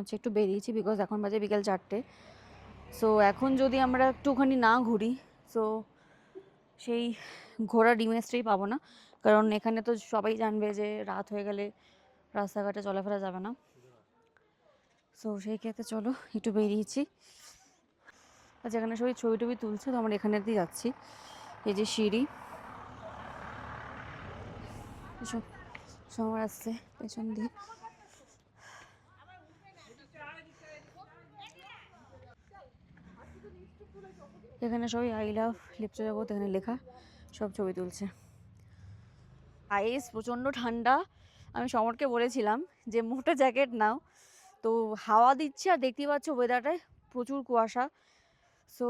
হচ্ছে একটু বেরিয়েছি, বিকজ এখন বাজে বিকেল 4টে। সো এখন যদি আমরা একটুখানি না ঘুরি, সো সেই ঘোরার ইমেজটাই পাবো না, কারণ এখানে তো সবাই জানবে যে রাত হয়ে গেলে রাস্তাঘাটে চলাফেরা যাবে না। সো সেই ক্ষেত্রে চলো একটু বেরিয়েছি। আর যেখানে সবাই ছবি টবি তুলছে, তো আমরা এখানে দিয়ে যাচ্ছি। এই যে সিঁড়ি, এসব সবার আসছে পেছন দিয়ে। এখানে সবাই আই লাভ লিপ্ত জগৎ এখানে লেখা, সব ছবি তুলছে। আইস প্রচণ্ড ঠান্ডা। আমি সমরকে বলেছিলাম যে মোটা জ্যাকেট নাও, তো হাওয়া দিচ্ছে আর দেখতেই পাচ্ছ ওয়েদারটায় প্রচুর কুয়াশা। সো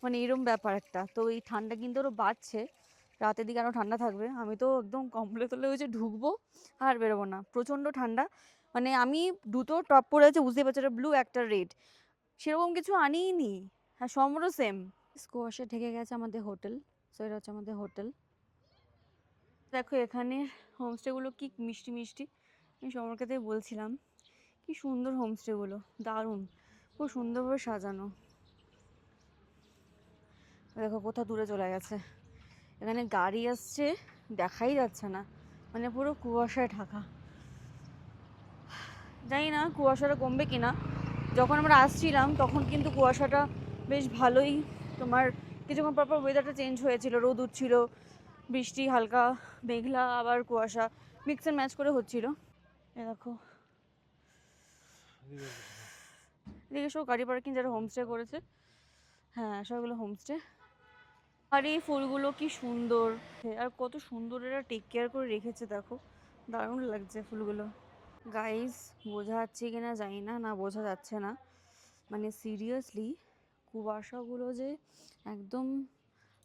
মানে এরম ব্যাপার একটা, তো এই ঠান্ডা কিন্তু আরও বাড়ছে, রাতের দিকে আরও ঠান্ডা থাকবে। আমি তো একদম কম্বলে তোলে হয়েছে ঢুকবো আর বেরোবো না, প্রচণ্ড ঠান্ডা। মানে আমি দুটো টপ পরে আছে, বুঝতে পারছো, একটা ব্লু একটা রেড, সেরকম কিছু আনিই নি। হ্যাঁ, সমরও সেম। কুয়াশা ঢেকে গেছে আমাদের হোটেল। সো এটা হচ্ছে আমাদের হোটেল। দেখো এখানে হোমস্টেগুলো কি মিষ্টি মিষ্টি। আমি সমরকে তাই বলছিলাম কি সুন্দর হোমস্টেগুলো, দারুণ, খুব সুন্দরভাবে সাজানো। দেখো কোথাও দূরে চলে গেছে। এখানে গাড়ি আসছে, দেখাই যাচ্ছে না, মানে পুরো কুয়াশায় ঢাকা। জানি না কুয়াশাটা কমবে কিনা। যখন আমরা আসছিলাম তখন কিন্তু কুয়াশাটা বেশ ভালোই, তোমার কিছুক্ষণ পর পর ওয়েদারটা চেঞ্জ হয়েছিল, রোদ উঠছিল, বৃষ্টি, হালকা মেঘলা, আবার কুয়াশা, মিক্স অ্যান্ড ম্যাচ করে হচ্ছিল। এ দেখো এদিকে সব গাড়ি পার্কিং, যারা হোমস্টে করেছে। হ্যাঁ, সবগুলো হোমস্টে। আর এই ফুলগুলো কি সুন্দর, আর কত সুন্দর এরা টেক কেয়ার করে রেখেছে, দেখো দারুণ লাগছে ফুলগুলো। গাইস, বোঝা যাচ্ছে কিনা জানি না, না বোঝা যাচ্ছে না, মানে সিরিয়াসলি কুয়াশাগুলো যে একদম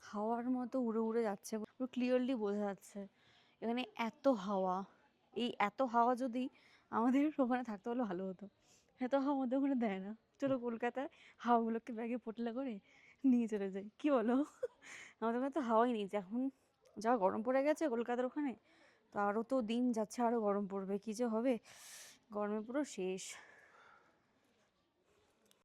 হাওয়ার মতো উড়ে উড়ে যাচ্ছে, পুরো ক্লিয়ারলি বোঝা যাচ্ছে। এখানে এত হাওয়া, এই এত হাওয়া যদি আমাদের ওখানে থাকতে হলে ভালো হতো। এত হাওয়া আমাদের ওখানে দেয় না। চলো কলকাতায় হাওয়াগুলোকে ব্যাগে পোটলা করে নিয়ে চলে যাই, কি বলো? আমাদের ওখানে তো হাওয়াই নেই। এখন যা গরম পড়ে গেছে কলকাতার ওখানে, তো আরও তো দিন যাচ্ছে আরও গরম পড়বে, কী যে হবে, গরমে পুরো শেষ।